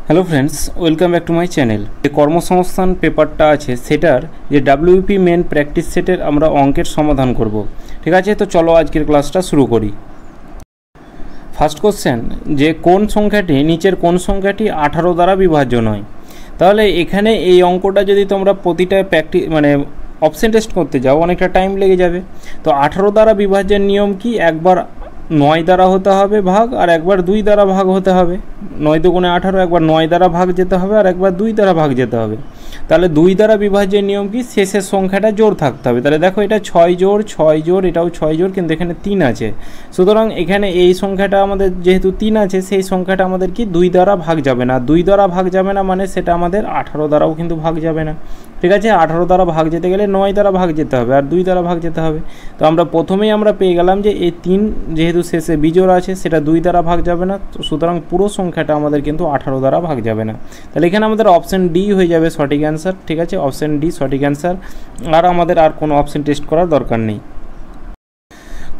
Hello friends, welcome back to my channel. যে কর্মসংস্থান পেপারটা আছে সেটার যে ডাব্লিউপি মেন প্র্যাকটিস সেটের আমরা অঙ্কের সমাধান করব। ঠিক আছে, তো চলো আজকের ক্লাসটা শুরু করি। ফার্স্ট কোশ্চেন, যে কোন সংখ্যাটি নিচের কোন সংখ্যাটি 18 দ্বারা বিভাজ্য নয়। তাহলে এখানে এই অঙ্কটা যদি তোমরা প্রতিটা অপশন টেস্ট করতে যাও অনেকটা টাইম লেগে যাবে। তো 18 দ্বারা বিভাজ্যের নিয়ম কি, একবার 9 দ্বারা হতে হবে ভাগ আর একবার 2 দ্বারা ভাগ হতে হবে। 9 দুগুণে 18, একবার 9 দ্বারা ভাগ যেতে হবে আর একবার 2 দ্বারা ভাগ যেতে হবে। তাহলে 2 দ্বারা বিভাজ্যের নিয়ম কি, শেষের সংখ্যাটা জোড় থাকতে হবে। তাহলে দেখো এটা 6 জোড় 6 জোড়, এটাও 6 জোড়, কিন্তু এখানে 3 আছে। সুতরাং এখানে এই সংখ্যাটা আমাদের যেহেতু 3 আছে, সেই সংখ্যাটা আমাদের কি 2 দ্বারা ভাগ যাবে না। 2 দ্বারা ভাগ যাবে না মানে সেটা আমাদের 18 দ্বারাও কিন্তু ভাগ যাবে না। ঠিক আছে, 18 দ্বারা ভাগ যেতে গেলে 9 দ্বারা ভাগ যেতে হবে আর 2 দ্বারা ভাগ যেতে হবে। তো আমরা প্রথমেই পেয়ে গেলাম যে এই 3 যেহেতু শেষে বিজোড় আছে সেটা 2 দ্বারা ভাগ যাবে না, তো সুতরাং পুরো সংখ্যাটা আমাদের কিন্তু 18 দ্বারা ভাগ যাবে না। তাহলে এখানে আমাদের অপশান ডি হয়ে যাবে সঠিক অ্যান্সার। ঠিক আছে, অপশান ডি সঠিক অ্যান্সার, আর আমাদের আর কোনো অপশান টেস্ট করার দরকার নেই।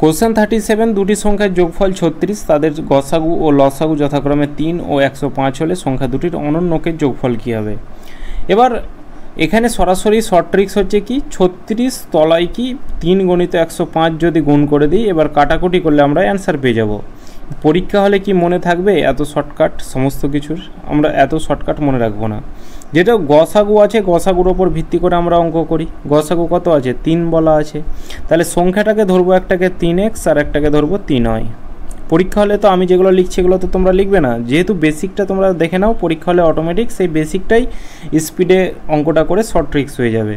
কোশ্চেন 37, দুটি সংখ্যার যোগফল 36, তাদের গসাগু ও লসাগু যথাক্রমে 3 ও 105 হলে সংখ্যা দুটির অনন্যকের যোগফল কী হবে। এবার এখানে সরাসরি শর্ট ট্রিক্স হচ্ছে কি, 36 তলায় কি 3 × 105 যদি গুণ করে দিই, এবার কাটাকুটি করলে আমরা অ্যান্সার পেয়ে যাব। পরীক্ষা হলে কি মনে থাকবে এত শর্টকাট সমস্ত কিছুর? আমরা এত শর্টকাট মনে রাখবো না। যেটা গসাগু আছে, গসাগুর ওপর ভিত্তি করে আমরা অঙ্ক করি। গসাগু কত আছে, 3 বলা আছে। তাহলে সংখ্যাটাকে ধরবো, একটাকে 3x আর একটাকে ধরবো 3y। পরীক্ষা হলে তো আমি যেগুলো লিখছি এগুলো তো তোমরা লিখবে না, যেহেতু বেসিকটা তোমরা দেখে নাও, পরীক্ষা হলে অটোমেটিক সেই বেসিকটাই স্পিডে অঙ্কটা করে শর্ট ট্রিক্স হয়ে যাবে।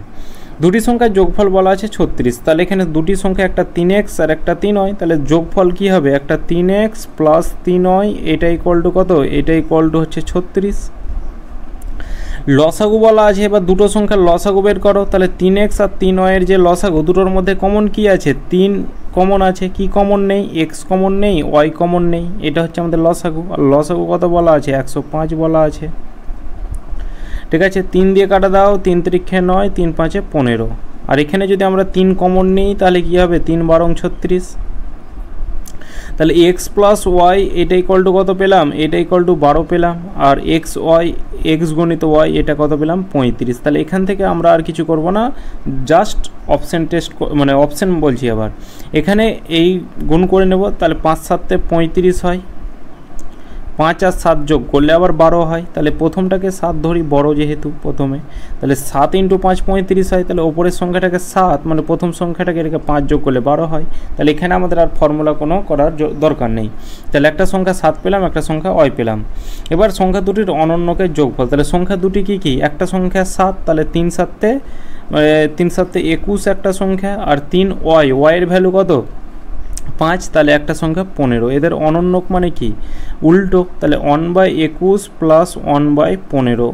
দুটি সংখ্যার যোগফল বলা আছে 36, তাহলে এখানে দুটি সংখ্যা, একটা 3x আর একটা 3y, তাহলে যোগফল কি হবে, একটা 3x প্লাস 3y, এটা ইকুয়াল টু কত, এটা ইকুয়াল টু হচ্ছে 36। লসাগু বলা আছে, এবার দুটো সংখ্যার লসাগু বের করো। তাহলে 3x আর 3y এর যে লসাগু, দুটোর মধ্যে কমন কি আছে, 3 কমন আছে, কি কমন নেই, x কমন নেই, y কমন নেই, এটা হচ্ছে আমাদের লসাগু। আর লসাগু কত বলা আছে, 105 বলা আছে। ঠিক আছে, 3 দিয়ে কাটা দাও, 3 × 9, 3 × 5 = 15। আর এখানে যদি আমরা 3 কমন নিই তাহলে কি হবে, 3 × 12 = 36। তাহলে x প্লাস ওয়াই এটা ইকুয়াল টু কত পেলাম, এটা ইকুয়াল টু 12 পেলাম। আর x গণিত y এটা কত পেলাম, 35। তাহলে এখান থেকে আমরা আর কিছু করব না, জাস্ট অপশান টেস্ট অপশান বলছি। আবার এখানে এই গুণ করে নেব, তাহলে 5 × 7 = 35 হয়। 5 আর 7 যোগ করলে আবার 12 হয়। তাহলে প্রথমটাকে 7 ধরি, বড় যেহেতু প্রথমে, তাহলে 7 × 5 = 35 হয়। তাহলে ওপরের সংখ্যাটাকে 7 মানে প্রথম সংখ্যাটাকে এটাকে 5 যোগ করলে 12 হয়। তাহলে এখানে আমাদের আর ফর্মুলা কোনো করার দরকার নেই। তাহলে একটা সংখ্যা 7 পেলাম, একটা সংখ্যা y পেলাম। এবার সংখ্যা দুটির অনন্যকের যোগফল, তাহলে সংখ্যা দুটি কী কী, একটা সংখ্যা 7, তাহলে 3 × 7 = 21 একটা সংখ্যা, আর 3y, এর ভ্যালু কত, 5, তাহলে একটা সংখ্যা 15। এদের অনন্যক মানে কি, উল্টো, তাহলে 1/21 প্লাস 1/15।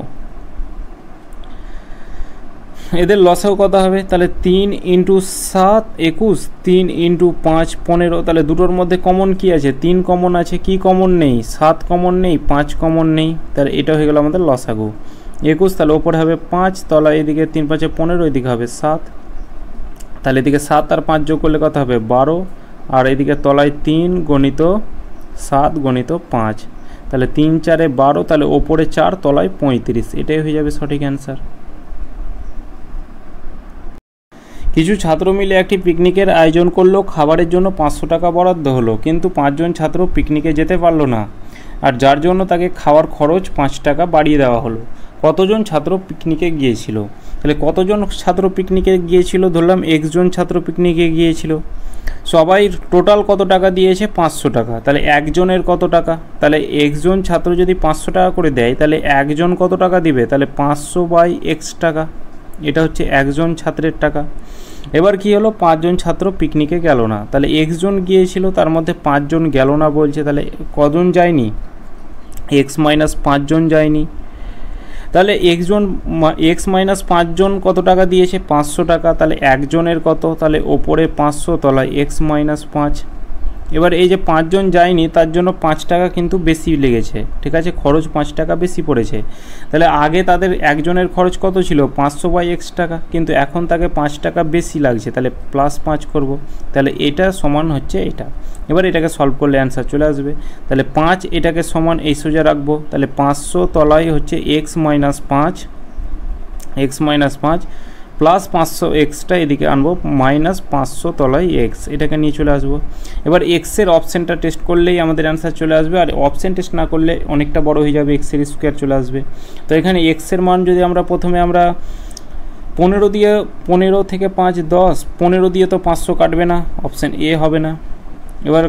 এদের লসাগু কত হবে, তাহলে 3 × 7 21, 3 × 5 15। তাহলে দুটোর মধ্যে কমন কি আছে, 3 কমন আছে, কি কমন নেই, 7 কমন নেই, 5 কমন নেই। তাহলে এটা হয়ে গেল আমাদের লসাগু 21। তাহলে ওপরে হবে 5, তলা এদিকে 3 × 5 = 15, এদিকে হবে 7। তাহলে এদিকে 7 আর 5 যোগ করলে কত হবে, 12। আর এদিকে তলায় 3 × 7 × 5, তাহলে 3 × 4 = 12, তাহলে ওপরে 4 তলায় 35। এটাই হয়ে যাবে সঠিক অ্যান্সার। কিছু ছাত্র মিলে একটি পিকনিকের আয়োজন করলো, খাবারের জন্য 500 টাকা বরাদ্দ হলো, কিন্তু 5 জন ছাত্র পিকনিকে যেতে পারলো না, আর যার জন্য তাকে খাওয়ার খরচ 5 টাকা বাড়িয়ে দেওয়া হলো। কতজন ছাত্র পিকনিকে গিয়েছিল? তাহলে কতজন ছাত্র পিকনিকে গিয়েছিল, ধরলাম x জন ছাত্র পিকনিকে গিয়েছিল, সবাই টোটাল কত টাকা দিয়েছে, 500 টাকা। তাহলে একজনের কত টাকা, তাহলে x জন ছাত্র যদি 500 টাকা করে দেয়, তাহলে একজন কত টাকা দিবে, তাহলে 500/x টাকা, এটা হচ্ছে একজন ছাত্রের টাকা। এবার কি হলো, 5 জন ছাত্র পিকনিকে গেল না, তাহলে x জন গিয়েছিল, তার মধ্যে 5 জন গেল না বলছে, তাহলে কজন যায়নি, x - 5 জন যায়নি। তাহলে x - 5 জন কত টাকা দিয়েছে, 500 টাকা। তাহলে একজনের কত, তাহলে ওপরে 500, তলায় x - 5। এবার এই যে 5 জন যায়নি তার জন্য 5 টাকা কিন্তু বেশি লেগেছে, ঠিক আছে, খরচ 5 টাকা বেশি পড়েছে। তাহলে আগে তাদের একজনের খরচ কত ছিল 500/x টাকা, কিন্তু এখন তাকে 5 টাকা বেশি লাগছে, তাহলে +5 করব। তাহলে এটা সমান হচ্ছে এটা। এবার এটাকে সলভ করলে অ্যান্সার চলে আসবে। তাহলে 5 এটাকে সমান এই সোজা রাখবো, তাহলে 500 তলায় হচ্ছে x - 5 প্লাস 500 এক্সটা এদিকে আনবো -500 তলায় এক্স, এটাকে নিয়ে চলে আসবো। এবার এক্সের অপশানটা টেস্ট করলেই আমাদের অ্যান্সার চলে আসবে, আর অপশান টেস্ট না করলে অনেকটা বড় হয়ে যাবে, এক্সের স্কোয়ার চলে আসবে। তো এখানে এক্সের মান যদি আমরা প্রথমে 15 দিয়ে 15 থেকে 5 10, 15 দিয়ে তো 500 কাটবে না, অপশান এ হবে না। এবার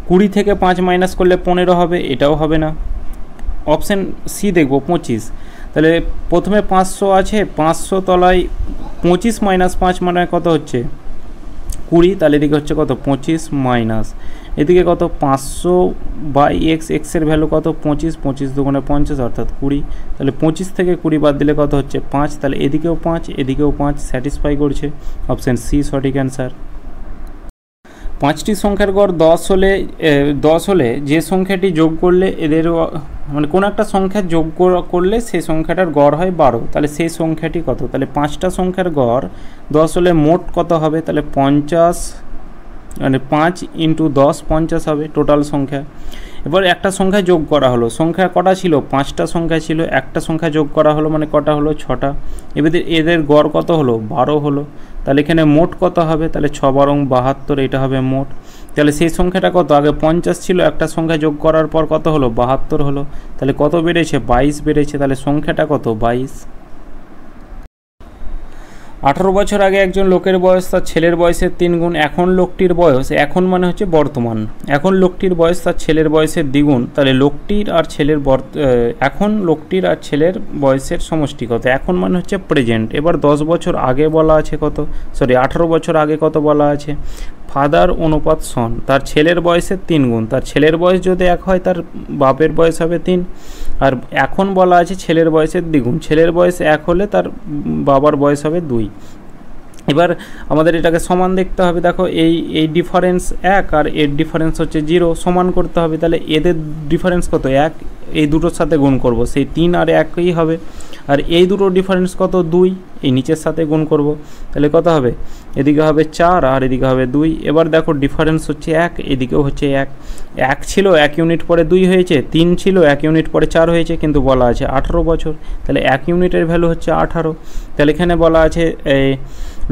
20 থেকে 5 মাইনাস করলে 15 হবে, এটাও হবে না। অপশান সি দেখব 25। তাহলে প্রথমে 500 আছে, 500 তলায় 25 - 5 মানে কত হচ্ছে 20, তাহলে এদিকে হচ্ছে কত 25 মাইনাস এদিকে কত 500/x, এক্সের ভ্যালু কত 25, 25 দুগুণে 50 অর্থাৎ 20। তাহলে 25 থেকে 20 বাদ দিলে কত হচ্ছে 5, তাহলে এদিকেও 5 এদিকেও 5, স্যাটিসফাই করছে, অপশান সি সঠিক অ্যান্সার। 5টি সংখ্যার গড় 10 হলে যে সংখ্যাটি যোগ করলে এদের মানে কোনো একটা সংখ্যা যোগ করলে সেই সংখ্যাটার গড় হয় 12, তাহলে সেই সংখ্যাটি কত? তাহলে 5টা সংখ্যার গড় 10 হলে মোট কত হবে? তাহলে 50 মানে 5 × 10 50 হবে টোটাল সংখ্যা। এবার একটা সংখ্যা যোগ করা হলো, সংখ্যা কটা ছিল? 5টা সংখ্যা ছিল, একটা সংখ্যা যোগ করা হলো মানে কটা হলো? 6টা। এদের গড় কত হলো? 12 হলো। তাহলে এখানে মোট কত হবে? তাহলে 6 × 12 72, এটা হবে মোট। তাহলে সেই সংখ্যাটা কত? আগে 50 ছিল, একটা সংখ্যা যোগ করার পর কত হলো? 72 হলো। তাহলে কত বেড়েছে? 22 বেড়েছে। তাহলে সংখ্যাটা কত? 22। 18 বছর আগে একজন লোকের বয়স তার ছেলের বয়সের 3 গুণ, এখন লোকটির বয়স, এখন মানে হচ্ছে বর্তমান, এখন লোকটির বয়স তার ছেলের বয়সের দ্বিগুণ, তাহলে লোকটির আর ছেলের এখন লোকটির আর ছেলের বয়সের সমষ্টি কত? এখন মানে হচ্ছে প্রেজেন্ট। এবার 10 বছর আগে বলা আছে কত, 18 বছর আগে কত বলা আছে? ফাদার অনুপাত সন, তার ছেলের বয়সের 3 গুণ, তার ছেলের বয়স যদি 1 হয় তার বাপের বয়স হবে 3, আর এখন বলা আছে ছেলের বয়সের দ্বিগুণ, ছেলের বয়স 1 হলে তার বাবার বয়স হবে 2। এবার আমাদের এটাকে সমান দেখতে হবে। দেখো এই ডিফারেন্স 1 আর এর ডিফারেন্স হচ্ছে 0, সমান করতে হবে। তাহলে এদের ডিফারেন্স কত? 1, এই দুটোর সাথে গুণ করব, সেই 3 আর 1ই হবে। আর এই দুটোর ডিফারেন্স কত? 2, এই নিচের সাথে গুণ করব, তাহলে কত হবে? এদিকে হবে 4 আর এদিকে হবে 2। এবার দেখো ডিফারেন্স হচ্ছে 1, এদিকেও হচ্ছে 1 ছিল 1 ইউনিট পরে 2 হয়েছে, 3 ছিল 1 ইউনিট পরে 4 হয়েছে, কিন্তু বলা আছে 18 বছর, তাহলে 1 ইউনিটের ভ্যালু হচ্ছে 18। তাহলে এখানে বলা আছে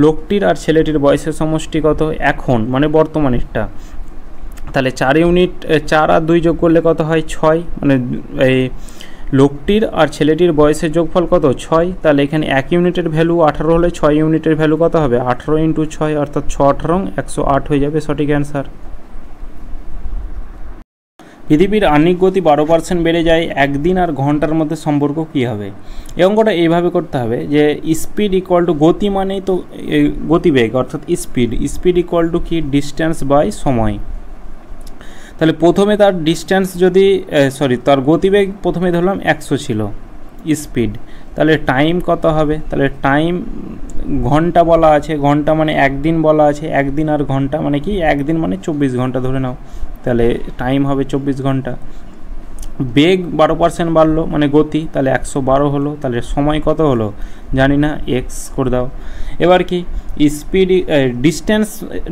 লোকটির আর ছেলেটির বয়সের সমষ্টি কত? এখন মানে বর্তমানেরটা। তাহলে 4 ইউনিট 4 আর 2 যোগ করলে কত হয়? 6, মানে এই লোকটির আর ছেলেটির বয়সের যোগফল কত? 6। তাহলে এখানে 1 ইউনিটের ভ্যালু 18 হলে 6 ইউনিটের ভ্যালু কত হবে? 18 × 6, অর্থাৎ 6 18 108 হয়ে যাবে, সঠিক অ্যান্সার। পৃথিবীর আহ্নিক গতি 12% বেড়ে যায়, একদিন আর ঘন্টার মধ্যে সম্পর্ক কী হবে? এই অঙ্কটা এইভাবে করতে হবে যে স্পিড ইকুয়াল টু, গতি মানেই তো গতিবেগ অর্থাৎ স্পিড ইকুয়াল টু কি? ডিস্ট্যান্স বাই সময়। তাহলে প্রথমে তার ডিস্ট্যান্স যদি তার গতিবেগ প্রথমে ধরলাম 100 ছিল স্পিড, তাহলে টাইম কত হবে? তাহলে টাইম ঘন্টা বলা আছে, ঘন্টা মানে একদিন বলা আছে, একদিন আর ঘন্টা মানে কি? একদিন মানে 24 ঘন্টা ধরে নাও, তাহলে টাইম হবে 24 ঘন্টা। বেগ 12% বাড়লো মানে গতি, তাহলে 112 হলো। তাহলে সময় কত হলো? জানি না, এক্স করে দাও। এবার কি স্পিড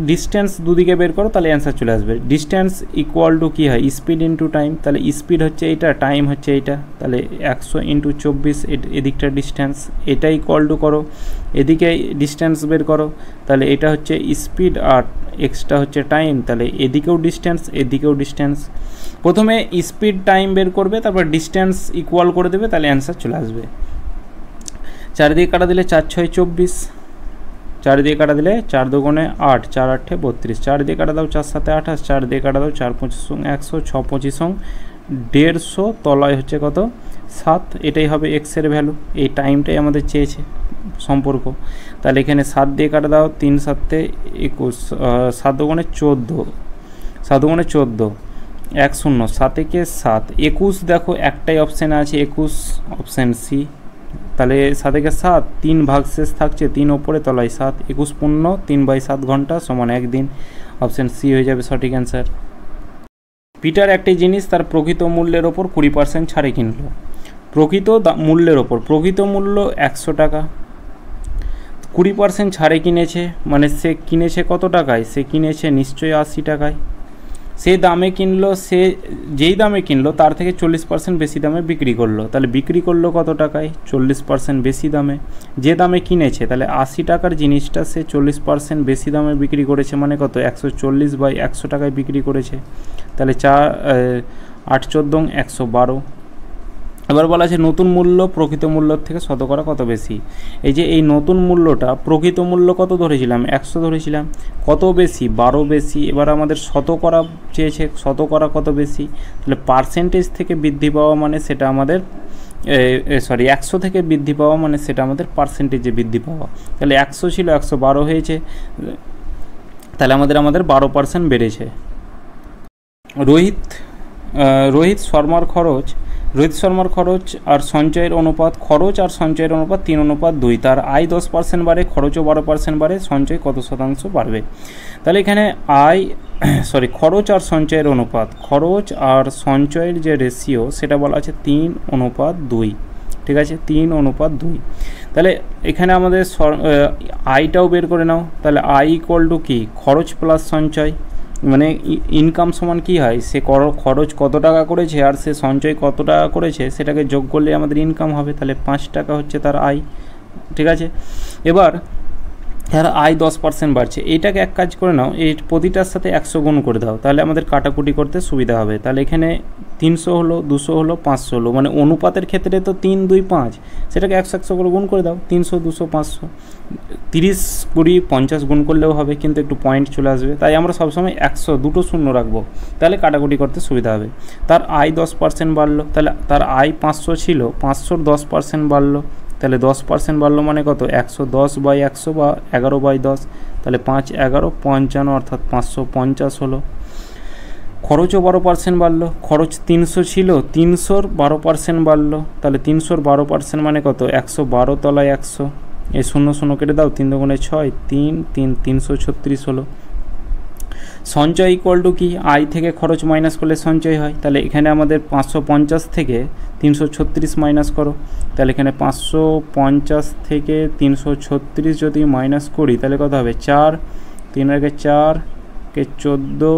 ডিস্ট্যান্স দুদিকে বের করো, তাহলে অ্যান্সার চলে আসবে। ডিস্ট্যান্স ইকুয়াল টু কী হয়? স্পিড ইন্টু টাইম, তাহলে স্পিড হচ্ছে এইটা, টাইম হচ্ছে এইটা, তাহলে 100 × 24, এদিকটা ডিস্ট্যান্স, এটা ইকুয়াল টু করো, এদিকে ডিস্ট্যান্স বের করো, তাহলে এটা হচ্ছে স্পিড আর এক্সটা হচ্ছে টাইম, তাহলে এদিকেও ডিস্ট্যান্স এদিকেও ডিস্ট্যান্স। প্রথমে স্পিড টাইম বের করবে, তারপর ডিস্ট্যান্স ইকুয়াল করে দেবে, তাহলে অ্যান্সার চলে আসবে। 4 দিয়ে কাটা দিলে 4 × 6 = 24, 4 দিয়ে কাটা দিলে 4 × 2 = 8, 4 × 8 = 32, 4 দিয়ে কাটা দাও 4 × 7 = 28, 4 দিয়ে কাটা দাও 4 × 5 = 100, 6 × 25 = 150, তলায় হচ্ছে কত? 7, এটাই হবে এক্সের ভ্যালু। এই টাইমটাই আমাদের চেয়েছে সম্পর্ক। তাহলে এখানে 7 দিয়ে কাটা দাও, 3 × 7 = 21, 7 × 2 = 14, 7 × 2 = 14, 1 0, 7 × 7 = 21। দেখো একটাই অপশানে আছে 21, অপশান সি। তাহলে 7 × 7 3 ভাগ শেষ থাকছে, 3 ওপরে তলায় 7, 21 পূর্ণ 3/7 ঘন্টা সমান 1 দিন, অপশান সি হয়ে যাবে সঠিক অ্যান্সার। পিটার একটি জিনিস তার প্রকৃত মূল্যের ওপর 20% ছাড়ে কিনলো। প্রকৃত মূল্যের ওপর, প্রকৃত মূল্য 100 টাকা, 20% ছাড়ে কিনেছে, মানে সে কিনেছে কত টাকায়? সে কিনেছে নিশ্চয়ই 80 টাকায়। সে দামে কিনলো, সে যেই দামে কিনলো তার থেকে 40% বেশি দামে বিক্রি করলো, তাহলে বিক্রি করলো কত টাকায়? 40% বেশি দামে। যে দামে কিনেছে, তাহলে 80 টাকার জিনিসটা সে 40% বেশি দামে বিক্রি করেছে, মানে কত? 140/100 টাকায় বিক্রি করেছে, তাহলে 8 14 112। এবার বলা আছে নতুন মূল্য প্রকৃত মূল্যর থেকে শতকরা কত বেশি। এই যে এই নতুন মূল্যটা প্রকৃত মূল্য কত ধরেছিলাম? 100 ধরেছিলাম, কত বেশি? 12 বেশি। এবার আমাদের শতকরা চেয়েছে, শতকরা কত বেশি? তাহলে পার্সেন্টেজ থেকে বৃদ্ধি পাওয়া মানে সেটা আমাদের 100 থেকে বৃদ্ধি পাওয়া মানে সেটা আমাদের পার্সেন্টেজে বৃদ্ধি পাওয়া। তাহলে 100 ছিল 112 হয়েছে, তাহলে আমাদের 12% বেড়েছে। রোহিত শর্মার খরচ আর সঞ্চয়ের অনুপাত, খরচ আর সঞ্চয়ের অনুপাত 3:2। তার আয় 10% বাড়ে, খরচও 12% বাড়ে, সঞ্চয় কত শতাংশ বাড়বে? তাহলে এখানে খরচ আর সঞ্চয়ের অনুপাত, খরচ আর সঞ্চয়ের যে রেশিও সেটা বলা আছে 3:2। ঠিক আছে, 3:2। তাহলে এখানে আমাদের আয়টাও বের করে নাও। তাহলে আই ইকুয়াল টু কি? খরচ প্লাস সঞ্চয়, মানে ইনকাম সমান কি হয়? সে খরচ কত টাকা করেছে আর সে সঞ্চয় কত টাকা করেছে সেটাকে যোগ করলে আমাদের ইনকাম হবে। তাহলে 5 টাকা হচ্ছে তার আয়। ঠিক আছে, এবার তার আয় 10% বাড়ছে। এইটাকে এক কাজ করে নাও, এই প্রতিটার সাথে 100 গুণ করে দাও, তাহলে আমাদের কাটাকুটি করতে সুবিধা হবে। তাহলে এখানে 300 হলো, 200 হলো, 500 হলো, মানে অনুপাতের ক্ষেত্রে তো 3 2 5, সেটাকে 100 করে গুণ করে দাও। 300 200 500, 30 20 50 গুণ করলেও হবে, কিন্তু একটু পয়েন্ট চলে আসবে, তাই আমরা সবসময় 100 দুটো শূন্য রাখবো, তাহলে কাটাকুটি করতে সুবিধা হবে। তার আয় 10% বাড়লো, তাহলে তার আয় 500 ছিল, 500-র 10% বাড়লো, তাহলে 10% বাড়লো মানে কত? 110/100 বা 11/10, তাহলে 5 11 55, অর্থাৎ 550 হলো। খরচও 12% বাড়লো, খরচ 300 ছিল, 300-র 12% বাড়লো, তাহলে 300-র 12% মানে কত? 112 তলায় 100, এই 0 0 কেটে দাও, 3 2 6, 3 3 336 হলো। সঞ্চয় ইকুয়াল টু কি? আয় থেকে খরচ মাইনাস করলে সঞ্চয় হয়, তাহলে এখানে আমাদের 550 থেকে 336 মাইনাস করো, তাহলে এখানে 550 থেকে 336 যদি মাইনাস করি তাহলে কত হবে? 4 3 আগে 4 কে 14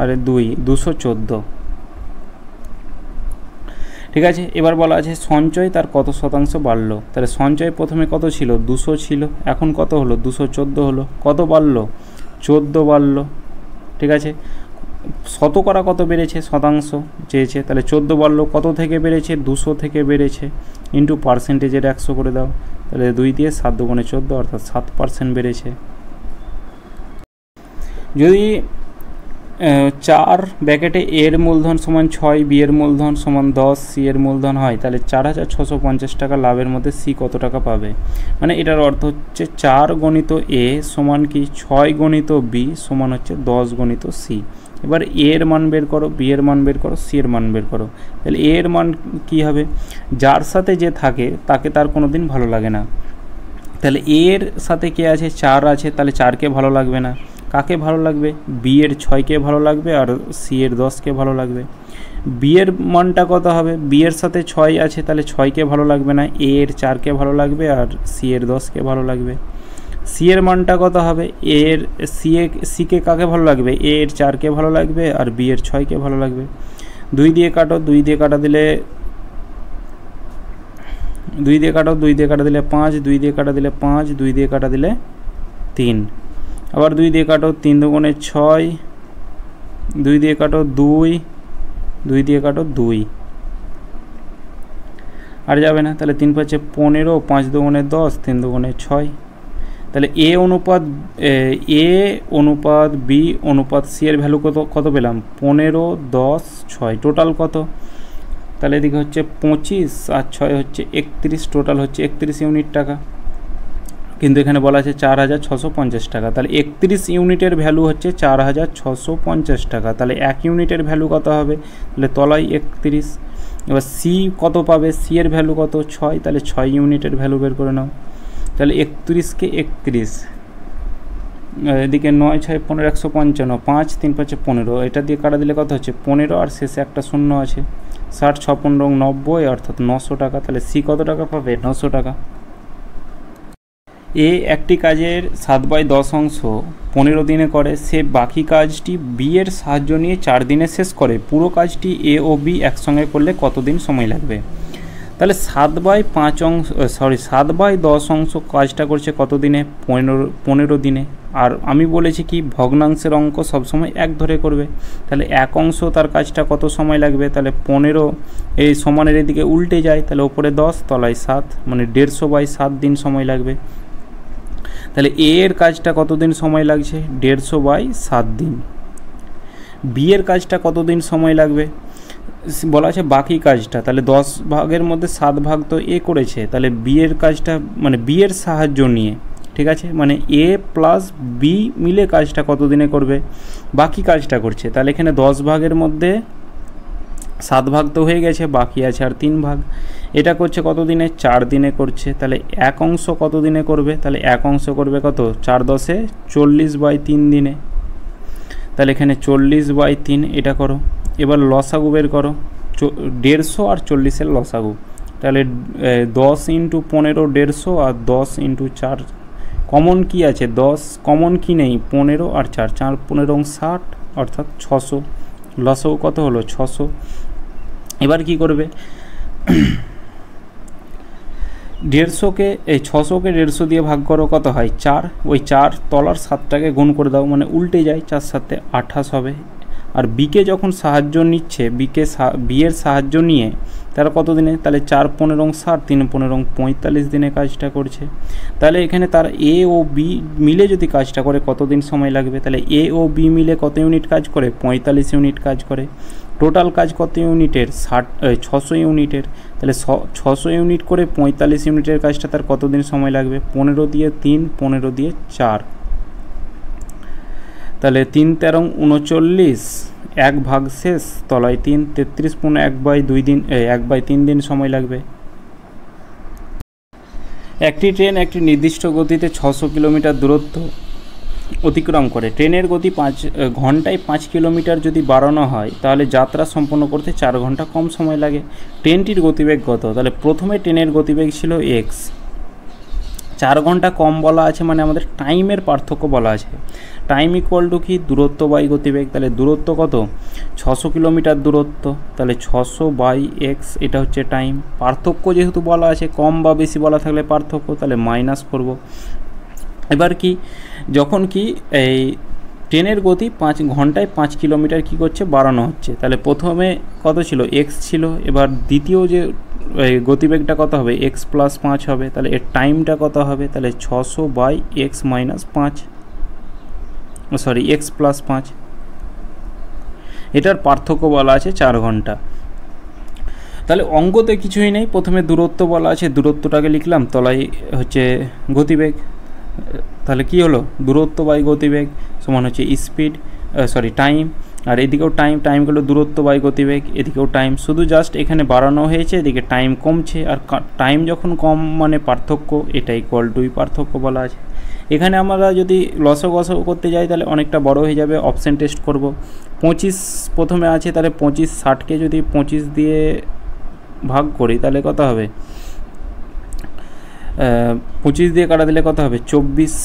আরে 214। ঠিক আছে, এবার বলা আছে সঞ্চয় তার কত শতাংশ বাড়লো। তাহলে সঞ্চয় প্রথমে কত ছিল? 200 ছিল, এখন কত হলো? 214 হলো। কত বাড়লো? 14 বাড়লো। ঠিক আছে, শতকরা কত বেড়েছে? শতাংশ চেয়েছে, তাহলে 14 বাড়লো। কত থেকে বেড়েছে? 200 থেকে বেড়েছে, ইন্টু পার্সেন্টেজের 100 করে দাও, তাহলে 2 দিয়ে 7 2 14, অর্থাৎ 7% বেড়েছে। যদি 4 ব্র্যাকেটে এর মূলধন সমান 6, বি এর মূলধন সমান 10, সি এর মূলধন হয়, তাহলে 4650 টাকা লাভের মধ্যে সি কত টাকা পাবে? মানে এটার অর্থ হচ্ছে 4 গণিত এ সমান কি 6 গণিত বি সমান হচ্ছে 10 গণিত সি। এবার এর মান বের করো, বি এর মান বের করো, সি এর মান বের করো। তাহলে এর মান কি হবে? যার সাথে যে থাকে তাকে তার কোনো দিন ভালো লাগে না, তাহলে এর সাথে কে আছে? 4 আছে, তাহলে 4কে ভালো লাগবে না। কাকে ভালো লাগবে? বি এর 6কে ভালো লাগবে আর সি এর 10কে ভালো লাগবে। বি এর মানটা কত হবে? বি এর সাথে 6 আছে, তাহলে 6কে ভালো লাগবে না, এ এর 4কে ভালো লাগবে আর সি এর 10কে ভালো লাগবে। সি এর মানটা কত হবে? এর সিকে কাকে ভালো লাগবে? এ এর 4কে ভালো লাগবে আর বি এর 6কে ভালো লাগবে। 2 দিয়ে কাটো, 2 দিয়ে কাটা দিলে 2 দিয়ে কাটো, 2 দিয়ে কাটা দিলে 5, 2 দিয়ে কাটা দিলে 5, 2 দিয়ে কাটা দিলে 3, আবার 2 দিয়ে কাটো, 3 2 6, 2 দিয়ে কাটো 2, 2 দিয়ে কাটো 2, আর যাবে না, তাহলে 3 5 15, 5 2 10, 3 2 6। তাহলে এ অনুপাত বি অনুপাত সি এর ভ্যালু কত পেলাম? 15 10 6, টোটাল কত? তাহলে এদিকে হচ্ছে 25 আর 6 হচ্ছে 31, টোটাল হচ্ছে 31 ইউনিট টাকা, কিন্তু এখানে বলা আছে 4650 টাকা। তাহলে 31 ইউনিটের ভ্যালু হচ্ছে 4650 টাকা। তাহলে 1 ইউনিটের ভ্যালু কত হবে? তাহলে তলায় 31। এবার সি কত পাবে? সি এর ভ্যালু কত? 6, তাহলে 6 ইউনিটের ভ্যালু বের করে নাও। তাহলে 31কে 31 এদিকে 9 6 15 155, 5 3 5 15, এটা দিয়ে কাটা দিলে কত হচ্ছে 15, আর শেষে একটা শূন্য আছে। 60 6 15 90, অর্থাৎ 900 টাকা। তাহলে সি কত টাকা পাবে? 900 টাকা। এ একটি কাজের 7/10 অংশ 15 দিনে করে, সে বাকি কাজটি বি এর সাহায্য নিয়ে 4 দিনে শেষ করে। পুরো কাজটি এ ও বি একসঙ্গে করলে কতদিন সময় লাগবে? তাহলে 7/10 অংশ কাজটা করছে কত দিনে? 15 দিনে। আর আমি বলেছি কি ভগ্নাংশের অঙ্ক সবসময় 1 ধরে করবে। তাহলে 1 অংশ তার কাজটা কত সময় লাগবে? তাহলে 15 এই সমানের এদিকে উল্টে যায়, তাহলে ওপরে 10 তলায় 7, মানে 150/7 দিন সময় লাগবে। তাহলে এ এর কাজটা কতদিন সময় লাগছে? 150/7 দিন। বি এর কাজটা কতদিন সময় লাগবে বলা আছে? বাকি কাজটা, তাহলে 10 ভাগের মধ্যে 7 ভাগ তো এ করেছে, তাহলে বি এর কাজটা মানে বি এর সাহায্য নিয়ে, ঠিক আছে, মানে এ প্লাস বি মিলে কাজটা কত দিনে করবে? বাকি কাজটা করছে। তাহলে এখানে 10 ভাগের মধ্যে 7 ভাগ তো হয়ে গেছে, বাকি আছে আর 3 ভাগ। এটা করছে কত দিনে? 4 দিনে করছে। তাহলে 1 অংশ কত দিনে করবে? তাহলে 1 অংশ করবে কত? 4 10 40/3 দিনে। তাহলে এখানে 40/3 এটা করো। এবার লসাগু বের করো, 150 আর 40-এর লসাগু। তাহলে 10 × 15 150, আর 10 × 4 কমন কি আছে? 10 কমন কি নেই? 15 আর 4, 4 15 60, অর্থাৎ 600। লসাগু কত হলো? 600। এবার কি করবে? 150কে এই 600কে 150 দিয়ে ভাগ করো, কত হয়? 4। ওই 4 তলার 7টাকে গুণ করে দাও, মানে উল্টে যায়, 4 7 28 হবে। আর বিকে যখন সাহায্য নিচ্ছে, বি এর সাহায্য নিয়ে তারা কত দিনে? তাহলে 4 15 60, 3 15 45 দিনে কাজটা করছে। তাহলে এখানে তার এ ও বি মিলে যদি কাজটা করে কত দিন সময় লাগবে? তাহলে এ ও বি মিলে কত ইউনিট কাজ করে? 45 ইউনিট কাজ করে। টোটাল কাজ কত ইউনিটের? 600 ইউনিটের। তাহলে 600 ইউনিট করে 45 ইউনিটের কাজটা তার কত দিন সময় লাগবে? 15 দিয়ে 3, 15 দিয়ে 4, তাহলে 3 13 39, 1 ভাগ শেষ, তলায় 3, 33 × 1/2 দিন, 1/3 দিন সময় লাগবে। একটি ট্রেন একটি নির্দিষ্ট গতিতে 600 কিলোমিটার দূরত্ব অতিক্রম করে। ট্রেনের গতি ঘন্টায় 5 কিলোমিটার যদি বাড়ানো হয়, তাহলে যাত্রা সম্পন্ন করতে 4 ঘন্টা কম সময় লাগে। ট্রেনটির গতিবেগ কত? তাহলে প্রথমে ট্রেনের গতিবেগ ছিল x, 4 ঘন্টা কম বলা আছে, মানে আমাদের টাইমের পার্থক্য বলা আছে। টাইম ইকুয়াল টু কি? দূরত্ব বাই গতিবেগ। তাহলে দূরত্ব কত? 600 কিলোমিটার দূরত্ব, তাহলে 600/x, এটা হচ্ছে টাইম। পার্থক্য যেহেতু বলা আছে, কম বা বেশি বলা থাকলে পার্থক্য, তাহলে মাইনাস করব। এবার কি, যখন কি এই ট্রেনের গতি 5 ঘন্টায় 5 কিলোমিটার কী করছে? বাড়ানো হচ্ছে। তাহলে প্রথমে কত ছিল? x ছিল। এবার দ্বিতীয় যে গতিবেগটা কত হবে? x + 5 হবে। তাহলে এর টাইমটা কত হবে? তাহলে 600/x - 5, সরি x + 5, এটার পার্থক্য বলা আছে 4 ঘন্টা। তাহলে অঙ্কতে কিছুই নেই, প্রথমে দূরত্ব বলা আছে, দূরত্বটাকে লিখলাম, তলায় হচ্ছে গতিবেগ। তাহলে কি হলো? দূরত্ব বাই গতিবেগ সমান হচ্ছে স্পিড, টাইম। আর এদিকেও টাইম গেলো দূরত্ব বাই গতিবেগ, এদিকেও টাইম, শুধু জাস্ট এখানে বাড়ানো হয়েছে, এদিকে টাইম কমছে। আর টাইম যখন কম মানে পার্থক্য, এটা ইকুয়াল টু পার্থক্য বলা আছে। এখানে আমরা যদি লসাগু করতে যাই তাহলে অনেকটা বড় হয়ে যাবে। অপশন টেস্ট করব। 25 প্রথমে আছে, তাহলে 25 60কে যদি 25 দিয়ে ভাগ করি তাহলে কত হবে? 25 দিয়ে কাটা দিলে কত হবে? 24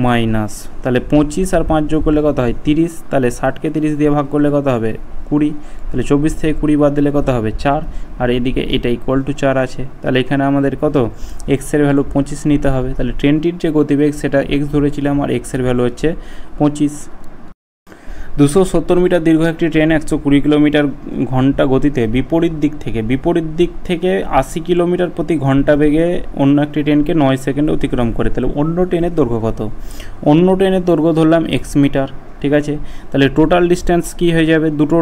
মাইনাস, তাহলে 25 আর 5 যোগ করলে কত হয়? 30। তাহলে 60কে 30 দিয়ে ভাগ করলে কত হবে? 20। তাহলে 24 থেকে 20 বাদ দিলে কত হবে? 4। আর এদিকে এটা ইকুয়াল টু 4 আছে। তাহলে এখানে আমাদের কত? এক্সের ভ্যালু 25 নিতে হবে। তাহলে ট্রেনটির যে গতিবেগ সেটা এক্স ধরেছিলাম, আর এক্সের ভ্যালু হচ্ছে 25। 270 মিটার দীর্ঘ একটি ট্রেন 120 কিলোমিটার ঘন্টা গতিতে বিপরীত দিক থেকে 80 কিলোমিটার প্রতি ঘন্টা বেগে অন্য একটি ট্রেনকে 9 সেকেন্ডে অতিক্রম করে। তাহলে অন্য ট্রেনের দৈর্ঘ্য কত? অন্য ট্রেনের দৈর্ঘ্য ধরলাম x মিটার, ঠিক আছে। তাহলে টোটাল ডিস্টেন্স কি হয়ে যাবে? দুটো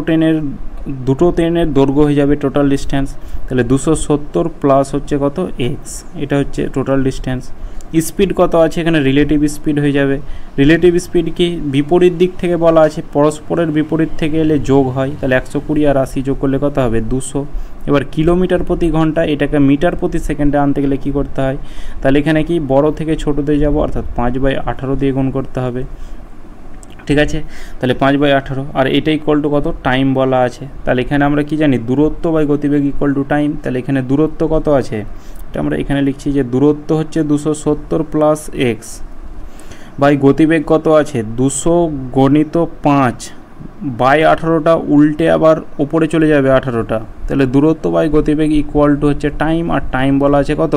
ট্রেনের দৈর্ঘ্য হয়ে যাবে টোটাল ডিস্টেন্স। তাহলে 270 প্লাস হচ্ছে কত? x, এটা হচ্ছে টোটাল ডিস্টেন্স। স্পিড কত আছে? এখানে রিলেটিভ স্পিড হয়ে যাবে। রিলেটিভ স্পিড কি? বিপরীত দিক থেকে বলা আছে, পরস্পরের বিপরীত থেকে এলে যোগ হয়। তাহলে 120 আর 80 যোগ করলে কত হবে? 200। এবার কিলোমিটার প্রতি ঘন্টা এটাকে মিটার প্রতি সেকেন্ডে আনতে গেলে কি করতে হয়, তাহলে এখানে কি বড় থেকে ছোটোতে যাব, অর্থাৎ 5/18 দিয়ে গুণ করতে হবে। ঠিক আছে, তাহলে 5/18, আর এটা ইকুয়াল টু কত, টাইম বলা আছে। তাহলে এখানে আমরা কি জানি, দূরত্ব বাই গতিবেগ ইকুয়াল টু টাইম। তাহলে এখানে দূরত্ব কত আছে, এটা আমরা এখানে লিখছি যে দূরত্ব হচ্ছে 270 প্লাস এক্স বাই গতিবেগ কত আছে 200 গণিত 5/18টা উল্টে আবার ওপরে চলে যাবে 18টা। তাহলে দূরত্ব বাই গতিবেগ ইকুয়াল টু হচ্ছে টাইম, আর টাইম বলা আছে কত,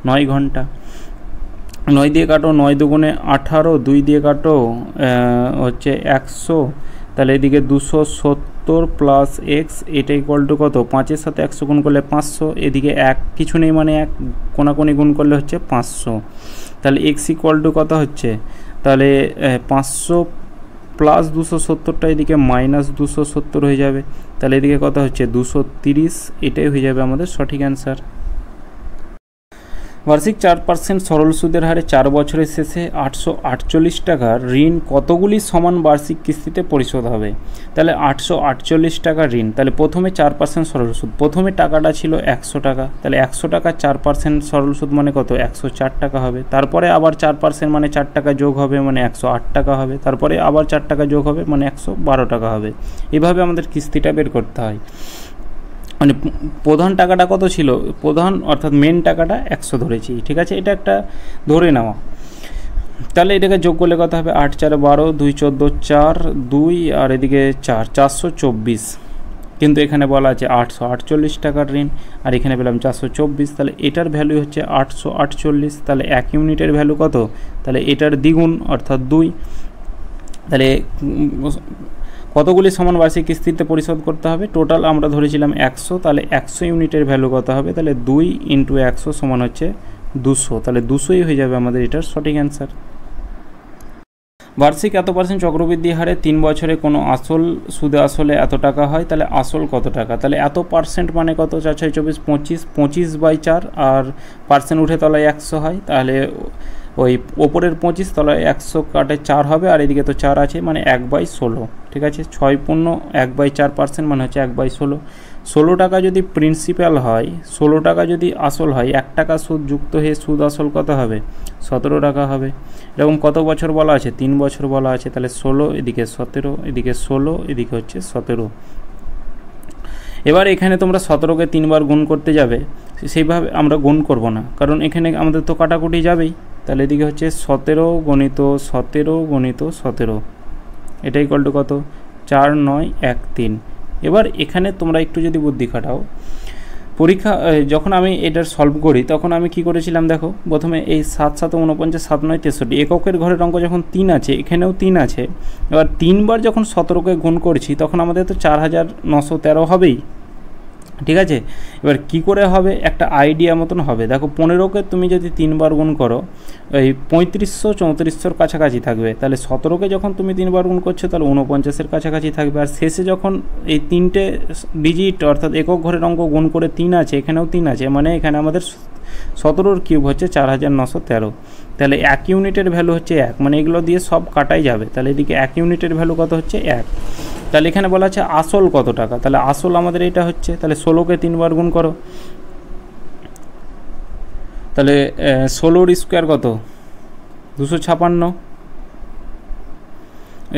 9 ঘন্টা। 9 দিয়ে কাটো, 9 দুগুণে 18, 2 দিয়ে কাটো হচ্ছে 100, তাহলে এদিকে 270 প্লাস এক্স, এটা ইকুয়াল টু কত, 5-এর সাথে 100 গুণ করলে 500, এদিকে 1 কিছু নেই মানে 1 কোনাকুনি গুণ করলে হচ্ছে 500। তাহলে এক্স ইকুয়াল টু কত হচ্ছে, তাহলে 500 প্লাস 270টা এদিকে মাইনাস 270 হয়ে যাবে, তাহলে এদিকে কত হচ্ছে 230, এটাই হয়ে যাবে আমাদের সঠিক অ্যান্সার। বার্ষিক 4% সরল সুদের হারে 4 বছরের শেষে 848 টাকার ঋণ কতগুলি সমান বার্ষিক কিস্তিতে পরিশোধ হবে। তাহলে 848 টাকার ঋণ, তাহলে প্রথমে 4% সরল সুদ, প্রথমে টাকাটা ছিল 100 টাকা, তাহলে 100 টাকা 4% সরল সুদ মানে কত, 104 টাকা হবে। তারপরে আবার 4% মানে 4 টাকা যোগ হবে মানে 108 টাকা হবে, তারপরে আবার 4 টাকা যোগ হবে মানে 112 টাকা হবে। এভাবে আমাদের কিস্তিটা বের করতে হয়। মানে প্রধান টাকাটা কত ছিল, প্রধান অর্থাৎ মেন টাকাটা 100 ধরেছি, ঠিক আছে, এটা একটা ধরে নেওয়া। তাহলে এটাকে যোগ করলে কত হবে, 8 4 12, 2 14 4, 2 আর এদিকে 4, 424। কিন্তু এখানে বলা আছে 848 টাকার ঋণ, আর এখানে পেলাম 424, তাহলে এটার ভ্যালু হচ্ছে 848। তাহলে 1 ইউনিটের ভ্যালু কত, তাহলে এটার দ্বিগুণ অর্থাৎ 2। তাহলে কতগুলি সমান বার্ষিক কিস্তিতে পরিশোধ করতে হবে, টোটাল আমরা ধরেছিলাম 100, তাহলে 100 ইউনিটের ভ্যালু কত হবে, তাহলে 2 × 100 সমান হচ্ছে 200, তাহলে 200ই হয়ে যাবে আমাদের এটার সঠিক অ্যান্সার। বার্ষিক এত % চক্রবৃদ্ধি হারে 3 বছরে কোনো আসল সুদে আসলে এত টাকা হয়, তাহলে আসল কত টাকা, তাহলে এত % মানে কত, 4 6 24 25, 25/4, আর পার্সেন্ট উঠে তলায় 100 হয়, তাহলে ওই ওপরের 25 তলায় 100 কাটে 4 হবে, আর এদিকে তো 4 আছে মানে 1/16, ঠিক আছে। 6 পূর্ণ 1/4% মানে হচ্ছে 1/16। 16 টাকা যদি প্রিন্সিপাল হয়, 16 টাকা যদি আসল হয়, 1 টাকা সুদ যুক্ত হয়ে সুদ আসল কত হবে, 17 টাকা হবে। এরকম কত বছর বলা আছে, 3 বছর বলা আছে, তাহলে 16 এদিকে 17, এদিকে 16, এদিকে হচ্ছে 17। এবার এখানে তোমরা 17কে 3 বার গুণ করতে যাবে, সেইভাবে আমরা গুণ করব না, কারণ এখানে আমাদের তো কাটাকুটি যাবেই। তাহলে এদিকে হচ্ছে 17 গণিত 17 গণিত 17, এটা ইকুয়াল টু কত, 4 9 1 3। এবার এখানে তোমরা একটু যদি বুদ্ধি খাটাও, পরীক্ষা যখন আমি এটার সলভ করি তখন আমি কি করেছিলাম দেখো, প্রথমে এই 7 7 49, 7 9 63, এককের ঘরের অঙ্ক যখন 3 আছে, এখানেও 3 আছে। এবার 3 বার যখন 17কে গুণ করছি তখন আমাদের তো 4913 হবেই, ঠিক আছে। এবার কি করে হবে, একটা আইডিয়া মতন হবে। দেখো 15কে তুমি যদি 3 বার গুণ করো, এই 3500 3400-র কাছাকাছি থাকবে। তাহলে 17কে যখন তুমি 3 বার গুণ করছো তাহলে 49-এর কাছাকাছি থাকবে। আর শেষে যখন এই 3টে ডিজিট অর্থাৎ একক ঘরের অঙ্ক গুণ করে 3 আছে, এখানেও 3 আছে, মানে এখানে আমাদের 17র কিউব হচ্ছে 4913। তাহলে 1 ইউনিটের ভ্যালু হচ্ছে 1, মানে এগুলো দিয়ে সব কাটাই যাবে। তাহলে এদিকে 1 ইউনিটের ভ্যালু কত হচ্ছে 1। তাহলে এখানে বলা আছে আসল কত টাকা, তাহলে আসল আমাদের এটা হচ্ছে, তাহলে 16কে 3 বার গুণ করো, তাহলে 16র স্কোয়ার কত, 256।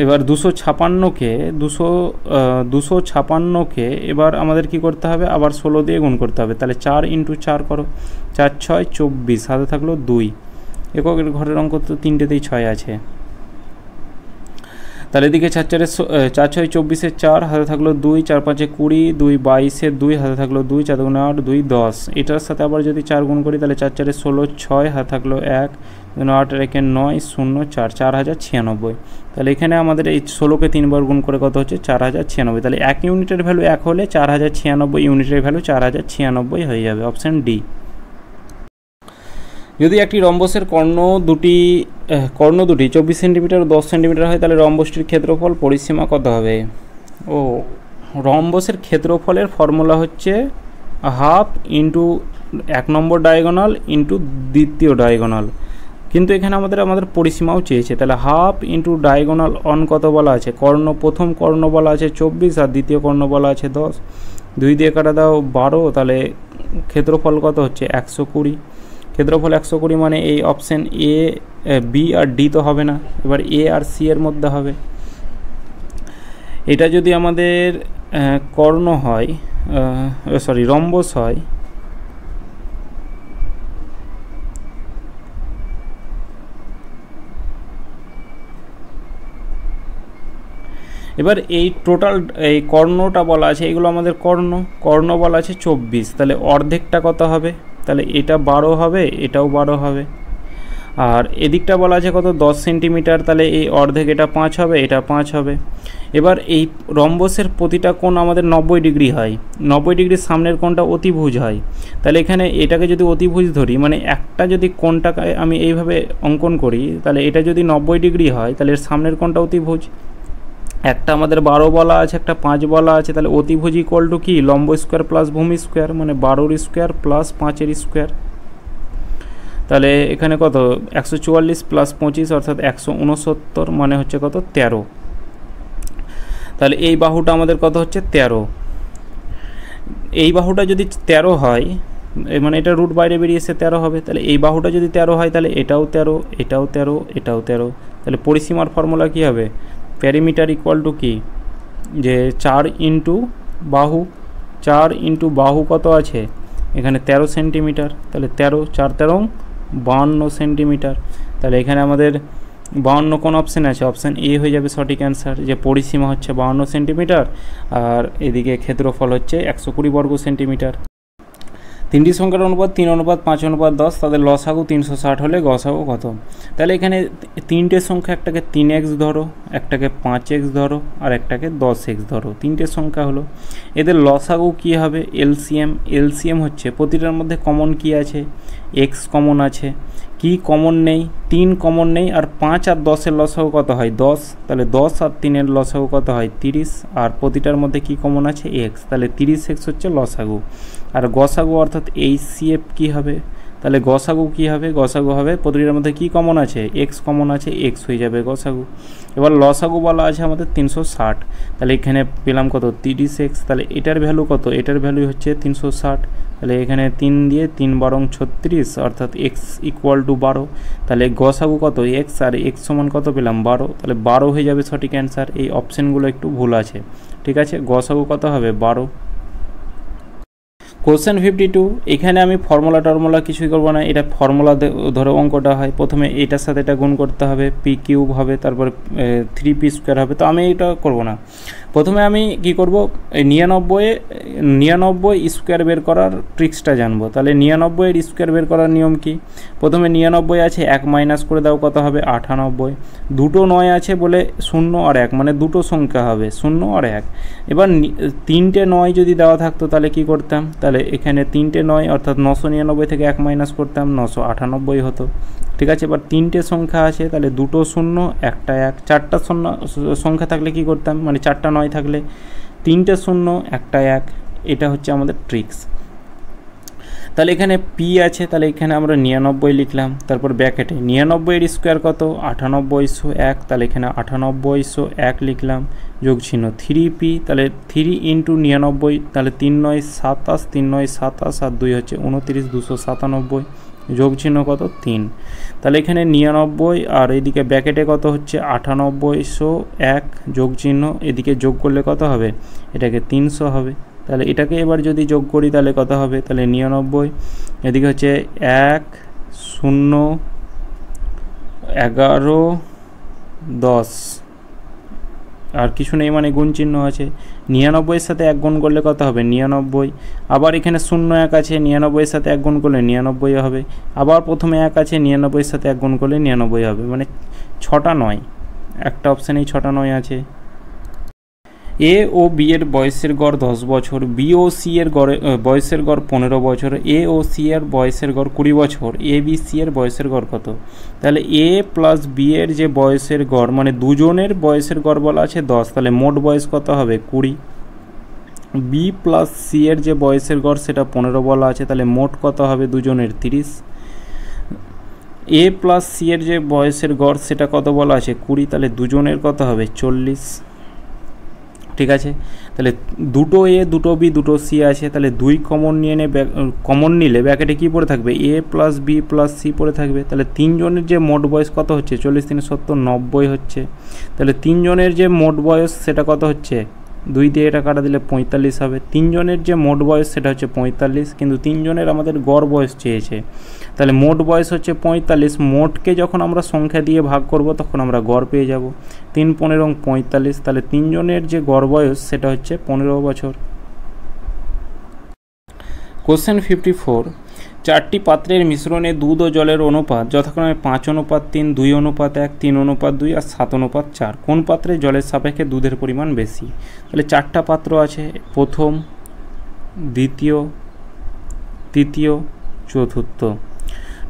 এবার 256কে এবার আমাদের কি করতে হবে, আবার 16 দিয়ে গুণ করতে হবে। তাহলে 4 × 4 করো, 4 6 24, হাতে থাকলো 2। এককের ঘরের অঙ্ক তো 3টেতেই 6 আছে। তাহলে এদিকে 4 6 24-এর 4, হাতে থাকলো 2, 4 5 20, 2 22-এর 2, হাতে থাকলো 2, 4 2 8, 2 10। এটার সাথে আবার যদি 4 গুণ করি তাহলে 4 4 16, 6, হাতে থাকলো 1, 8 1 9 0 4, 4096। তাহলে এখানে আমাদের এই 16কে 3 বার গুণ করে কত হচ্ছে 4096। তাহলে 1 ইউনিটের ভ্যালু 1 হলে 4096 ইউনিটের ভ্যালু 4096 হয়ে যাবে, অপশান ডি। যদি একটি রম্বসের কর্ণ দুটি 24 সেন্টিমিটার ও 10 সেন্টিমিটার হয় তাহলে রম্বসটির ক্ষেত্রফল পরিসীমা কত হবে। রম্বসের ক্ষেত্রফলের ফর্মুলা হচ্ছে হাফ ইন্টু 1 নম্বর ডায়াগোনাল ইন্টু দ্বিতীয় ডায়াগোনাল, কিন্তু এখানে আমাদের পরিসীমাও চেয়েছে। তাহলে হাফ ইন্টু ডায়াগোনাল অন কত বলা আছে, প্রথম কর্ণ বলা আছে 24 আর দ্বিতীয় কর্ণ বলা আছে 10। 2 দিয়ে কাটা দাও 12, তাহলে ক্ষেত্রফল কত হচ্ছে 120। ক্ষেত্রফল 120 মানে এই অপশান এ, বি আর ডি তো হবে না, এবার এ আর সি এর মধ্যে হবে। এটা যদি আমাদের কর্ণ হয়, রম্বস হয়, এবার এই টোটাল এই কর্ণটা বলা আছে, এগুলো আমাদের কর্ণ বলা আছে 24, তাহলে অর্ধেকটা কত হবে, তাহলে এটা 12 হবে, এটাও 12 হবে। আর এদিকটা বলা আছে কত 10 সেন্টিমিটার, তাহলে এই অর্ধেক এটা 5 হবে, এটা 5 হবে। এবার এই রম্বসের প্রতিটা কোণ আমাদের 90 ডিগ্রি হয়, 90 ডিগ্রির সামনের কোণটা অতিভুজ হয়। তাহলে এখানে এটাকে যদি অতিভুজ ধরি, মানে একটা যদি কোণটাকে আমি এইভাবে অঙ্কন করি, তাহলে এটা যদি 90 ডিগ্রি হয়, তাহলে এর সামনের কোণটা অতিভুজ। একটা আমাদের 12 বলা আছে, একটা 5 বলা আছে, তাহলে অতিভুজ ইকুয়াল টু কি লম্ব স্কোয়ার প্লাস ভূমি স্কোয়ার, মানে 12 স্কোয়ার প্লাস 5 স্কোয়ার। তাহলে এখানে কত 144 প্লাস 25 অর্থাৎ 169, মানে হচ্ছে কত 13। তাহলে এই বাহুটা আমাদের কত হচ্ছে 13। এই বাহুটা যদি 13 হয়, মানে এটা রুট বাইরে বেরিয়েছে 13 হবে, তাহলে এই বাহুটা যদি 13 হয়, তাহলে এটাও 13, এটাও 13, এটাও 13। তাহলে পরিসীমার ফর্মুলা কি হবে, প্যারিমিটার ইকুয়াল টু কি, যে 4 ইন্টু বাহু, 4 ইন্টু বাহু কত আছে এখানে 13 সেন্টিমিটার, তাহলে 13 4 13 52 সেন্টিমিটার। তাহলে এখানে আমাদের 52 কোন অপশান আছে, অপশান এ হয়ে যাবে সঠিক অ্যান্সার, যে পরিসীমা হচ্ছে 52 সেন্টিমিটার আর এদিকে ক্ষেত্রফল হচ্ছে 120 বর্গ সেন্টিমিটার। তিনটি সংখ্যার অনুপাত 3:5:10, তাদের লসাগু 360 হলে গসাগু কত। তাহলে এখানে তিনটে সংখ্যা, একটাকে 3x ধরো, একটাকে 5x ধরো আর একটাকে 10x ধরো, তিনটে সংখ্যা হলো। এদের লসাগু কী হবে, এলসিএম হচ্ছে প্রতিটার মধ্যে কমন কি আছে, x কমন আছে, কি কমন নেই, 3 কমন নেই, আর 5 আর 10-এর লসাগু কত হয় 10, তাহলে 10 আর 3-এর লসাগু কত হয় 30, আর প্রতিটার মধ্যে কি কমন আছে x, তাহলে 30x হচ্ছে লসাগু। আর গসাগু অর্থাৎ HCF কি হবে, তাহলে গসাগু কি হবে, গসাগু হবে প্রতিটার মধ্যে কি কমন আছে x কমন আছে, x হয়ে যাবে গসাগু। এবার লসাগু বলা আছে আমাদের 360, তাহলে এখানে পেলাম কত 30x, তাহলে এটার ভ্যালু কত, এটার ভ্যালু হচ্ছে 360, তাহলে এখানে 3 দিয়ে 3 বারং 36 অর্থাৎ x ইকুয়াল টু 12, তাহলে গসাগু কত x, আর x সমান কত পেলাম 12, তাহলে 12 হয়ে যাবে সঠিক অ্যান্সার। এই অপশানগুলো একটু ভুল আছে, ঠিক আছে, গসাগু কত হবে 12। কোশ্চেন 52, এখানে আমি ফর্মুলা কিছুই করবো না, এটা ফর্মুলা ধরে অঙ্কটা হয়, প্রথমে এটার সাথে এটা গুণ করতে হবে, p³ হবে, তারপরে 3p² হবে, তো আমি এটা করব না। প্রথমে আমি কি করব, 99 স্কোয়ার বের করার ট্রিক্সটা জানবো। তাহলে 99-এর স্কোয়ার বের করার নিয়ম কি, প্রথমে 99 আছে, 1 মাইনাস করে দাও, কত হবে 98, দুটো 9 আছে বলে 0 আর 1, মানে দুটো সংখ্যা হবে 0 আর 1। এবার 3টে 9 যদি দেওয়া থাকতো তাহলে কি করতাম, তাহলে এখানে 3টে 9 অর্থাৎ 999 থেকে 1 মাইনাস করতাম, 998 হতো, ঠিক আছে। এবার 3টে সংখ্যা আছে, তাহলে দুটো 0 একটা 1, 4টা সংখ্যা থাকলে কি করতাম, মানে 4টা 9 থাকলে 3টে 0 একটা 1, এটা হচ্ছে আমাদের ট্রিক্স। তাহলে এখানে p আছে, তাহলে এখানে আমরা 99 লিখলাম, তারপর ব্র্যাকেটে 99-এর স্কোয়ার কত 98/100, তাহলে এখানে 98/100 লিখলাম, যোগ চিহ্ন 3p, তাহলে 3 ইন্টু 99, তাহলে 3 9 27, 3 9 27 আর 2 হচ্ছে 29, 297, যোগ চিহ্ন কত 3, তাহলে এখানে 99 আর এদিকে ব্র্যাকেটে কত হচ্ছে 98/100, যোগ চিহ্ন এদিকে যোগ করলে কত হবে, এটাকে 300 হবে। তাহলে এটাকে এবার যদি যোগ করি তাহলে কত হবে, তাহলে 99 এদিকে হচ্ছে 1 0 11 10 আর কিছু নেই, মানে গুণ চিহ্ন আছে, 99-এর সাথে 1 গুণ করলে কত হবে 99, আবার এখানে 0 1 আছে, 99-এর সাথে 1 গুণ করলে 99 হবে, আবার প্রথমে 1 আছে, 99-এর সাথে 1 গুণ করলে 99 হবে, মানে 6টা 9, একটা অপশানেই 6টা 9 আছে। এ ও বি এর বয়সের গড় 10 বছর, বি ও সি এর বয়সের গড় 15 বছর, এ ও সি এর বয়সের গড় 20 বছর, এ বি সি এর বয়সের গড় কত। তাহলে এ প্লাস বি এর যে বয়সের গড়, মানে দুজনের বয়সের গড় বলা আছে 10, তাহলে মোট বয়স কত হবে 20। বি প্লাস সি এর যে বয়সের গড় সেটা 15 বলা আছে, তাহলে মোট কত হবে দুজনের 30। এ প্লাস সি এর যে বয়সের গড় সেটা কত বলা আছে 20, তাহলে দুজনের কত হবে 40, ঠিক আছে। তাহলে দুটো এ দুটো বি দুটো সি আছে, তাহলে 2 কমন নিয়ে কমন নিলে ব্র্যাকেটে কী পড়ে থাকবে, এ প্লাস বি প্লাস সি পড়ে থাকবে। তাহলে 3 জনের যে মোট বয়স কত হচ্ছে, 40 3 70 90 হচ্ছে। তাহলে 3 জনের যে মোট বয়স সেটা কত হচ্ছে, 2 দিয়ে এটা কাটা দিলে 45 হবে। 3 জনের যে মোট বয়স সেটা হচ্ছে 45, কিন্তু 3 জনের আমাদের গড় বয়স চেয়েছে। তাহলে মোট বয়স হচ্ছে 45, মোটকে যখন আমরা সংখ্যা দিয়ে ভাগ করব তখন আমরা গড় পেয়ে যাব। 3 15 45, তাহলে 3 জনের যে গড় বয়স সেটা হচ্ছে 15 বছর। কোশ্চেন 54, 4টি পাত্রের মিশ্রণে দুধ ও জলের অনুপাত যথাক্রমে 5:3, 2:1, 3:2 আর 7:4। কোন পাত্রে জলের সাপেক্ষে দুধের পরিমাণ বেশি? তাহলে 4টা পাত্র আছে, প্রথম, দ্বিতীয়, তৃতীয়, চতুর্থ।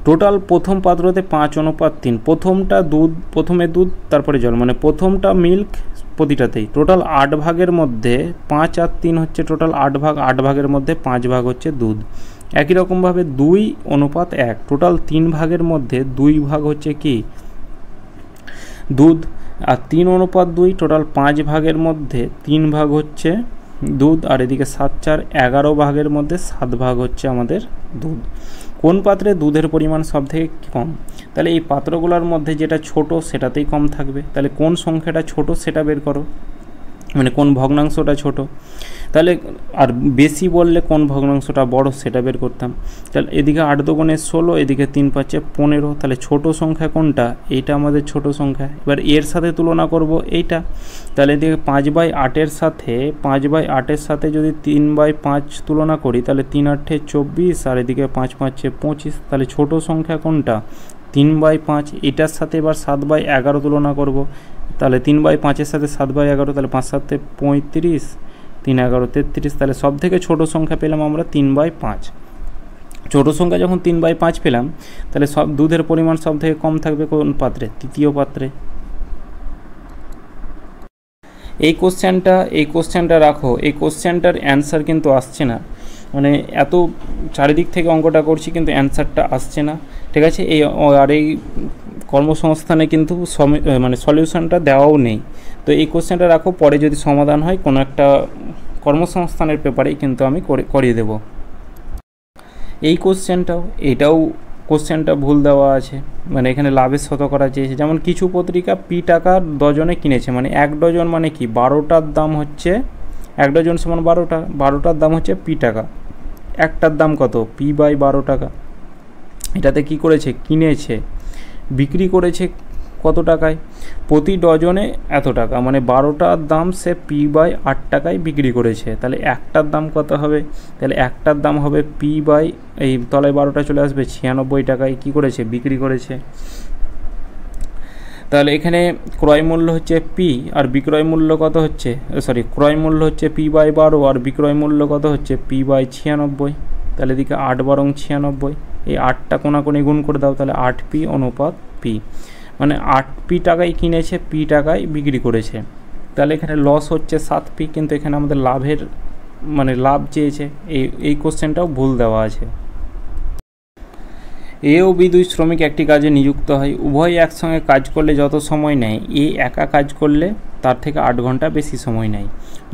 টোটাল প্রথম পাত্রতে 5:3, প্রথমটা দুধ, প্রথমে দুধ তারপরে জল, মানে প্রথমটা মিল্ক প্রতিটাতেই। টোটাল 8 ভাগের মধ্যে 5 আর 3 হচ্ছে টোটাল 8 ভাগ, 8 ভাগের মধ্যে 5 ভাগ হচ্ছে দুধ। একই রকমভাবে 2:1, টোটাল 3 ভাগের মধ্যে 2 ভাগ হচ্ছে কি, দুধ। আর 3:2, টোটাল 5 ভাগের মধ্যে 3 ভাগ হচ্ছে দুধ। আর এদিকে 7 4 11 ভাগের মধ্যে 7 ভাগ হচ্ছে আমাদের দুধ। কোন পাত্রে দুধের পরিমাণ সব থেকে কম? তাহলে এই পাত্রগুলোর মধ্যে যেটা ছোট সেটাতেই কম থাকবে। তাহলে কোন সংখ্যাটা ছোট সেটা বের করো, মানে কোন ভগ্নাংশটা ছোট। তাহলে আর বেশি বললে কোন ভগ্নাংশটা বড় সেটা বের করতাম। তাহলে এদিকে 8 2 16, এদিকে 3 5 15, তাহলে ছোট সংখ্যা কোনটা, এইটা আমাদের ছোট সংখ্যা। এবার এর সাথে তুলনা করব এইটা, তাহলে এদিকে 5/8 সাথে 5/8 সাথে যদি 3/5 তুলনা করি তাহলে 3 8 24, আর এদিকে 5 5 25, তাহলে ছোট সংখ্যা কোনটা, 3/5। এটার সাথে এবার 7/11 তুলনা করব, তাহলে 3/5 সাথে 7/11, তাহলে 5 7 35, 3 11 33, তাহলে সব থেকে ছোটো সংখ্যা পেলাম আমরা 3/5। ছোটো সংখ্যা যখন 3/5 পেলাম, তাহলে সব দুধের পরিমাণ সব থেকে কম থাকবে কোন পাত্রে, তৃতীয় পাত্রে। এই কোশ্চেনটা রাখো, এই কোশ্চেনটার অ্যান্সার কিন্তু আসছে না, মানে এত চারিদিক থেকে অঙ্কটা করছি কিন্তু অ্যান্সারটা আসছে না, ঠিক আছে। এই কর্মসংস্থানে কিন্তু মানে সলিউশনটা দেওয়াও নেই। তো এই কোশ্চেনটা রাখো, পরে যদি সমাধান হয় কোনো একটা কর্মসংস্থানের পেপারেই কিন্তু আমি করিয়ে দেব। এই এটাও কোশ্চেনটা ভুল দেওয়া আছে, মানে এখানে লাভের শতকরা চেয়েছে। যেমন কিছু পত্রিকা P টাকা ডজনে কিনেছে, মানে 1 ডজন মানে কি 12টার দাম হচ্ছে, 1 ডজন সমান 12টা, 12টার দাম হচ্ছে P টাকা, একটার দাম কত, P/12 টাকা। এটাতে কি করেছে, কিনেছে, বিক্রি করেছে কত টাকায়, প্রতি ডজনে এত টাকা, মানে 12টার দাম সে P/8 টাকায় বিক্রি করেছে। তাহলে একটার দাম কত হবে, তাহলে একটার দাম হবে এই তলায় 12টা চলে আসবে, 96 টাকায় কী করেছে, বিক্রি করেছে। তাহলে এখানে ক্রয় মূল্য হচ্ছে P আর বিক্রয় মূল্য কত হচ্ছে, ক্রয় মূল্য হচ্ছে P/12 আর বিক্রয় মূল্য কত হচ্ছে P/96। তাহলে এদিকে 8 12 96, এই 8টা কোনাকুনি গুণ করে দাও, তাহলে 8P অনুপাত P, মানে 8P টাকায় কিনেছে, P টাকায় বিক্রি করেছে। তাহলে এখানে লস হচ্ছে 7P, কিন্তু এখানে আমাদের লাভ চেয়েছে। এই কোশ্চেনটাও ভুল দেওয়া আছে। এ ও বি 2 শ্রমিক একটি কাজে নিযুক্ত হয়, উভয় একসঙ্গে কাজ করলে যত সময় নেয় এ একা কাজ করলে তার থেকে 8 ঘন্টা বেশি সময় নেয়।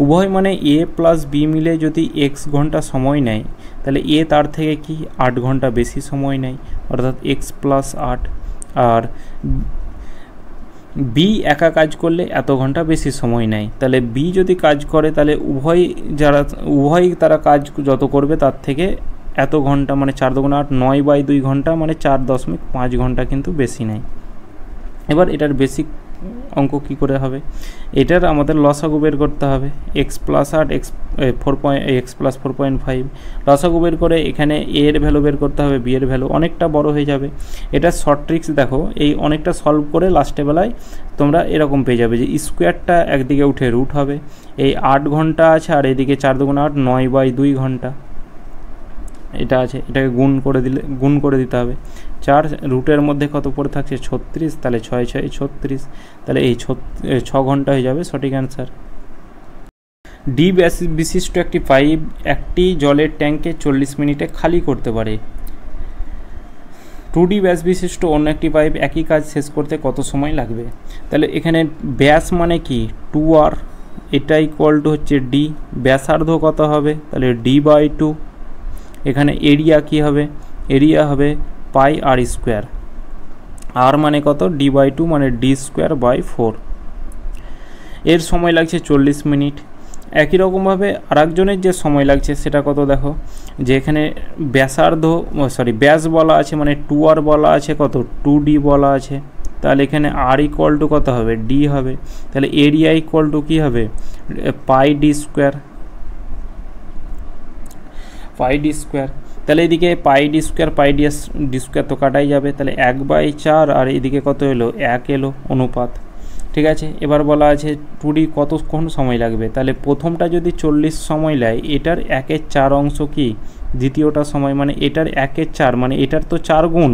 উভয় মানে A প্লাস B মিলে যদি x ঘন্টা সময় নেয়, তাহলে A তার থেকে কি 8 ঘন্টা বেশি সময় নেয়, অর্থাৎ x + 8। আর B একা কাজ করলে এত ঘন্টা বেশি সময় নেয়। তাহলে B যদি কাজ করে তাহলে উভয় তারা কাজ যত করবে তার থেকে এত ঘন্টা, মানে 4 2 8, 9/2 ঘন্টা, মানে 4.5 ঘন্টা কিন্তু বেশি নেয়। এবার এটার বেসিক অঙ্ক কী করে হবে, এটার আমাদের লসাগু বের করতে হবে। x + 8 x + 4.5 লসাগু বের করে এখানে a এর ভ্যালু বের করতে হবে, b এর ভ্যালু অনেকটা বড় হয়ে যাবে। এটা শর্ট ট্রিক্স দেখো, এই অনেকটা সলভ করে লাস্টে বেলায় তোমরা এরকম পেয়ে যাবে যে স্কোয়ারটা একদিকে উঠে রুট হবে। এই 8 ঘন্টা আছে আর এদিকে 4 2 8, 9/2 ঘন্টা এটা আছে, এটাকে গুণ করে দিতে হবে। 4 রুটের মধ্যে কত পড়ে থাকছে 36, তাহলে 6 6 36, তাহলে এই 6 ঘন্টা হয়ে যাবে সঠিক অ্যান্সার। ডি বিশিষ্ট একটি পাইপ একটি জলের ট্যাঙ্কে 40 মিনিটে খালি করতে পারে। 2D ব্যাস বিশিষ্ট অন্য একটি পাইপ একই কাজ শেষ করতে কত সময় লাগবে? তাহলে এখানে ব্যাস মানে কি 2R, এটা ইকুয়াল টু হচ্ছে ডি, ব্যাসার্ধ কত হবে তাহলে d/2, এখানে এরিয়া কি হবে, এরিয়া হবে পাই আর স্কোয়ার, আর মানে কত d/2 মানে d²/4। এর সময় লাগছে 40 মিনিট। একই রকমভাবে আরেকজনের যে সময় লাগছে সেটা কত দেখো, যে এখানে ব্যাসার্ধ ব্যাস বলা আছে মানে 2r বলা আছে, কত 2d বলা আছে, তাহলে এখানে r ইকুয়াল টু কত হবে d হবে, তাহলে এরিয়া ইকুয়াল টু কী হবে পাই d², তাহলে এদিকে পাই d² তো কাটাই যাবে, তাহলে 1/4 আর এদিকে কত এলো 1 এলো অনুপাত। ঠিক আছে, এবার বলা আছে 2d কতক্ষণ সময় লাগবে, তাহলে প্রথমটা যদি 40 সময় নেয়, এটার 1/4 অংশ কি দ্বিতীয়টা সময়, মানে এটার 1/4 মানে এটার তো 4 গুণ,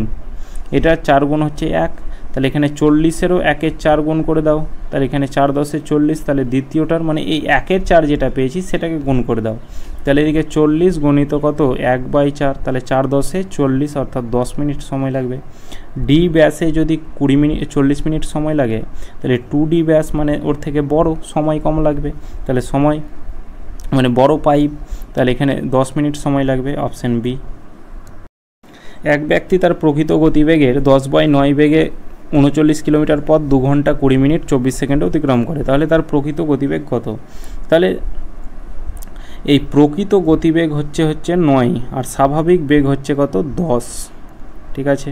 এটার 4 গুণ হচ্ছে 1, তাহলে এখানে 40-এরও 1/4 গুণ করে দাও, তাহলে এখানে 4 × 10 = 40, তাহলে দ্বিতীয়টার মানে এই 1/4 যেটা পেয়েছি সেটাকে গুণ করে দাও, তাহলে এদিকে 40 গুণিত কত 1/4, তাহলে 4 × 10 = 40 অর্থাৎ 10 মিনিট সময় লাগবে। ডি ব্যাসে যদি 40 মিনিট সময় লাগে, তাহলে 2d ব্যাস মানে ওর থেকে বড়, সময় কম লাগবে, তাহলে সময় মানে বড় পাইপ, তাহলে এখানে 10 মিনিট সময় লাগবে, অপশান বি। এক ব্যক্তি তার প্রকৃত গতিবেগের 10/9 বেগে 39 কিলোমিটার পথ 2 ঘন্টা 20 মিনিট 24 সেকেন্ডে অতিক্রম করে, তাহলে তার প্রকৃত গতিবেগ কত? তাহলে এই প্রকৃত গতিবেগ হচ্ছে 9 আর স্বাভাবিক বেগ হচ্ছে কত 10। ঠিক আছে,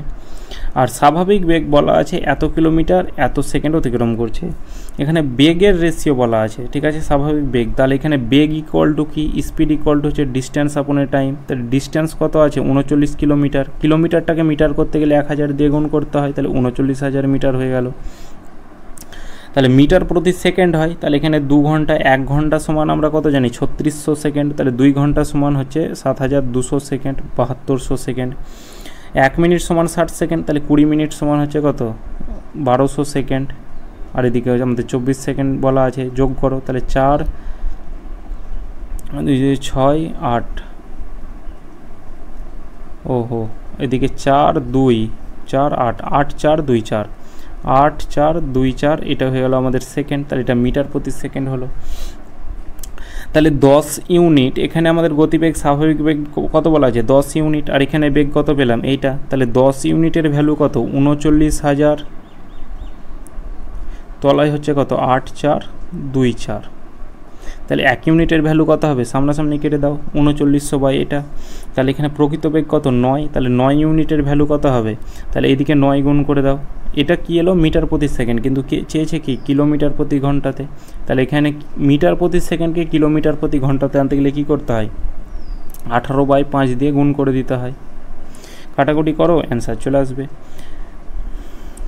আর স্বাভাবিক বেগ বলা আছে এত কিলোমিটার এত সেকেন্ড অতিক্রম করছে, এখানে বেগের রেশিও বলা আছে। ঠিক আছে, স্বাভাবিক বেগ, তাহলে এখানে বেগ ইকুয়াল টু কি স্পিড ইকুয়াল টু হচ্ছে ডিস্টেন্স আপন এ টাইম, তাহলে ডিস্টেন্স কত আছে 39 কিলোমিটার, কিলোমিটারটাকে মিটার করতে গেলে 1000 দিয়ে গুণ করতে হয়, তাহলে 39,000 মিটার হয়ে গেল। তাহলে মিটার প্রতি সেকেন্ড হয়, তাহলে এখানে 2 ঘন্টা, 1 ঘন্টা সমান আমরা কত জানি 3600 সেকেন্ড, তাহলে 2 ঘন্টা সমান হচ্ছে 7200 সেকেন্ড 7200 সেকেন্ড। 1 মিনিট সমান 60 সেকেন্ড, তাহলে 20 মিনিট সমান হচ্ছে কত 1200 সেকেন্ড, আর এদিকে আমাদের 24 সেকেন্ড বলা আছে, যোগ করো, তাহলে 4 2 6 8, ওহো এদিকে 4 2 4 8 8 4 2 4 8 4 2 4, এটা হয়ে গেল আমাদের সেকেন্ড, তাহলে এটা মিটার প্রতি সেকেন্ড হলো। তাহলে 10 ইউনিট, এখানে আমাদের গতিবেগ স্বাভাবিক বেগ কত বলা আছে 10 ইউনিট, আর এখানে বেগ কত পেলাম এইটা, তাহলে 10 ইউনিটের ভ্যালু কত 39,000, তলায় হচ্ছে কত 8 4 2 4, তাহলে 1 ইউনিটের ভ্যালু কত হবে সামনাসামনি কেটে দাও 3900 এটা, তাহলে এখানে প্রকৃত বেগ কত 9, তাহলে 9 ইউনিটের ভ্যালু কত হবে, তাহলে এদিকে 9 গুণ করে দাও, এটা কি এলো মিটার প্রতি সেকেন্ড, কিন্তু চেয়েছে কি কিলোমিটার প্রতি ঘন্টাতে, তাহলে এখানে মিটার প্রতি সেকেন্ডকে কিলোমিটার প্রতি ঘন্টাতে আনতে গেলে কী করতে হয় 18/5 দিয়ে গুণ করে দিতে হয়, কাটাকুটি করো অ্যান্সার চলে আসবে।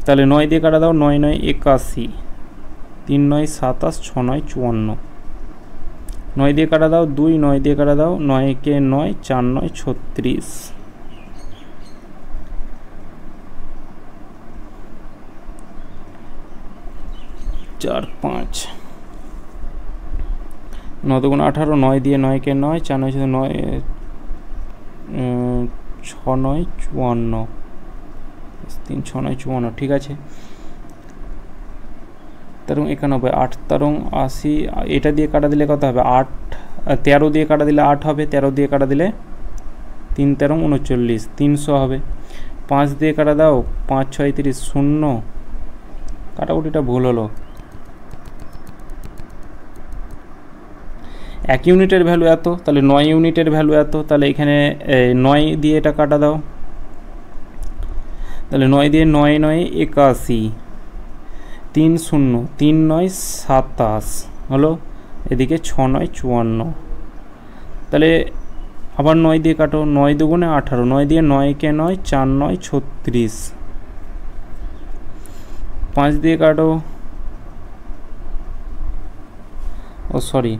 তাহলে 9 দিয়ে কাটা দাও, 9 9 81, 3 9 27, 6 9 54, 9 দিয়ে কাটা দাও 2, 9 দিয়ে কাটা দাও 9 কে 9, 4 9 36, 4 5, 9 2 18, 9 দিয়ে 9 কে 9, 4 9 9 6 9 54, 3 6 9 54, ঠিক আছে। তেরো 91, 8 তেরো 80, এটা দিয়ে কাটা দিলে কত হবে 8, 13 দিয়ে কাটা দিলে 8 হবে, 13 দিয়ে কাটা দিলে 3 13 39, 300 হবে। 5 দিয়ে কাটা দাও 5 6 30, 0, কাটাকুটিটা ভুল হলো। 1 ইউনিটের ভ্যালু এত, তাহলে 9 ইউনিটের ভ্যালু এত, তাহলে এখানে 9 দিয়ে এটা কাটা দাও, তাহলে 9 দিয়ে 9 9 81, 3 0 3 9 27 হলো, এদিকে 6 9 54, তাহলে আবার 9 দিয়ে কাটো, 9 দুগুণে 18, 9 দিয়ে 9 কে 9, 4 9 36, 5 দিয়ে কাটো, ও সরি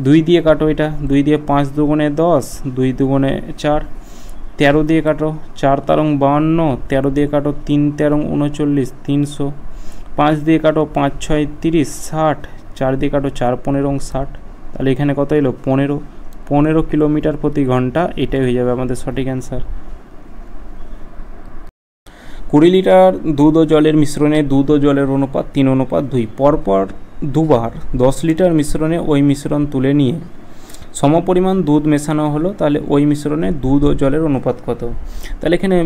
2 দিয়ে কাটো, এটা 2 দিয়ে 5 দুগুণে 10, 2 দুগুণে 4, 13 দিয়ে কাটো, 4 তেরো 52, 13 দিয়ে কাটো 3 তেরো 39, 300, 5 দিয়ে কাটো 5 6 30, 60, 4 দিয়ে কাটো 4 15 60, তাহলে এখানে কত এলো 15 কিলোমিটার প্রতি ঘন্টা, এটাই হয়ে যাবে আমাদের সঠিক অ্যান্সার। 20 লিটার দুধ ও জলের মিশ্রণে দুধ ও জলের অনুপাত 3:2, পরপর দুবার 10 লিটার মিশ্রণে ওই মিশ্রণ তুলে নিয়ে সমপরিমাণ দুধ মেশানো হলো, তাহলে ওই মিশ্রণে দুধ ও জলের অনুপাত কত? তাহলে এখানে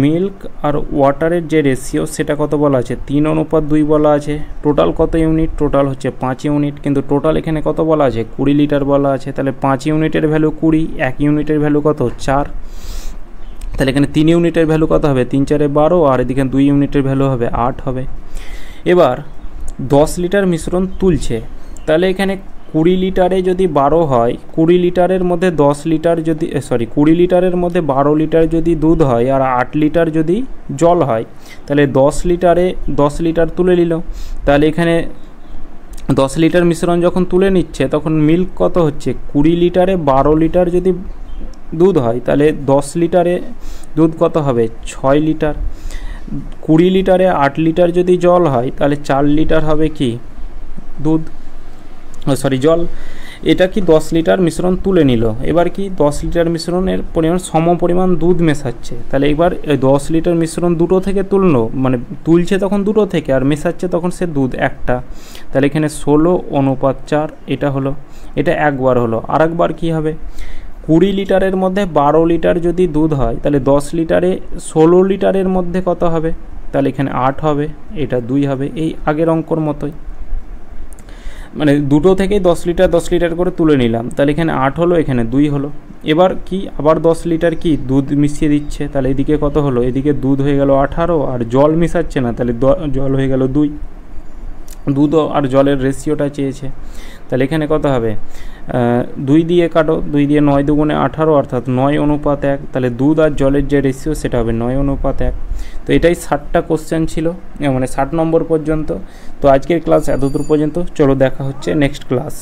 মিল্ক আর ওয়াটারের যে রেশিও সেটা কত বলা আছে? 3:2 বলা আছে। টোটাল কত ইউনিট? টোটাল হচ্ছে 5 ইউনিট, কিন্তু টোটাল এখানে কত বলা আছে? 20 লিটার বলা আছে। তাহলে 5 ইউনিটের ভ্যালু 20, 1 ইউনিটের ভ্যালু কত? 4। তাহলে এখানে 3 ইউনিটের ভ্যালু কত হবে? 3 4 12, আর এদিকে 2 ইউনিটের ভ্যালু হবে 8 হবে। এবার 10 লিটার মিশ্রণ তুলছে, তাহলে এখানে 20 লিটারে যদি 12 হয়, 20 লিটারের মধ্যে 10 লিটার যদি 20 লিটারের মধ্যে 12 লিটার যদি দুধ হয় আর 8 লিটার যদি জল হয়, তাহলে 10 লিটারে 10 লিটার তুলে নিল। তাহলে এখানে 10 লিটার মিশ্রণ যখন তুলে নিচ্ছে তখন মিল্ক কত হচ্ছে? 20 লিটারে 12 লিটার যদি দুধ হয়, তাহলে 10 লিটারে দুধ কত হবে? 6 লিটার। 20 লিটারে 8 লিটার যদি জল হয়, তাহলে 4 লিটার হবে কি দুধ, জল। এটা কি 10 লিটার মিশ্রণ তুলে নিল। এবার কি 10 লিটার মিশ্রণের পরিমাণ সমপরিমাণ দুধ মেশাচ্ছে, তাহলে এবার 10 লিটার মিশ্রণ দুটো থেকে তুললো, মানে তুলছে তখন দুটো থেকে আর মেশাচ্ছে তখন সে দুধ একটা। তাহলে এখানে 16:4 এটা হলো, এটা একবার হলো। আর একবার কী হবে? 20 লিটারের মধ্যে 12 লিটার যদি দুধ হয়, তাহলে 10 লিটারে 16 লিটারের মধ্যে কত হবে? তাহলে এখানে 8 হবে, এটা 2 হবে। এই আগের অঙ্কর মতোই, মানে দুটো থেকেই 10 লিটার করে তুলে নিলাম, তাহলে এখানে 8 হলো, এখানে 2 হলো। এবার কি আবার 10 লিটার কি দুধ মিশিয়ে দিচ্ছে, তাহলে এদিকে কত হলো? এদিকে দুধ হয়ে গেল 18, আর জল মিশাচ্ছে না, তাহলে জল হয়ে গেল 2। দুধ আর জলের রেশিওটা চেয়েছে, তাহলে এখানে কত হবে? 2 দিয়ে কাটো, 2 দিয়ে 9 দুগুণে 18, অর্থাৎ 9:1। তাহলে দুধ আর জলের যে রেশিও সেটা হবে 9:1। তো এটাই 60টা কোশ্চেন ছিল, মানে 60 নম্বর পর্যন্ত। তো আজকের ক্লাস এতদূর পর্যন্ত। চলো দেখা হচ্ছে নেক্সট ক্লাস।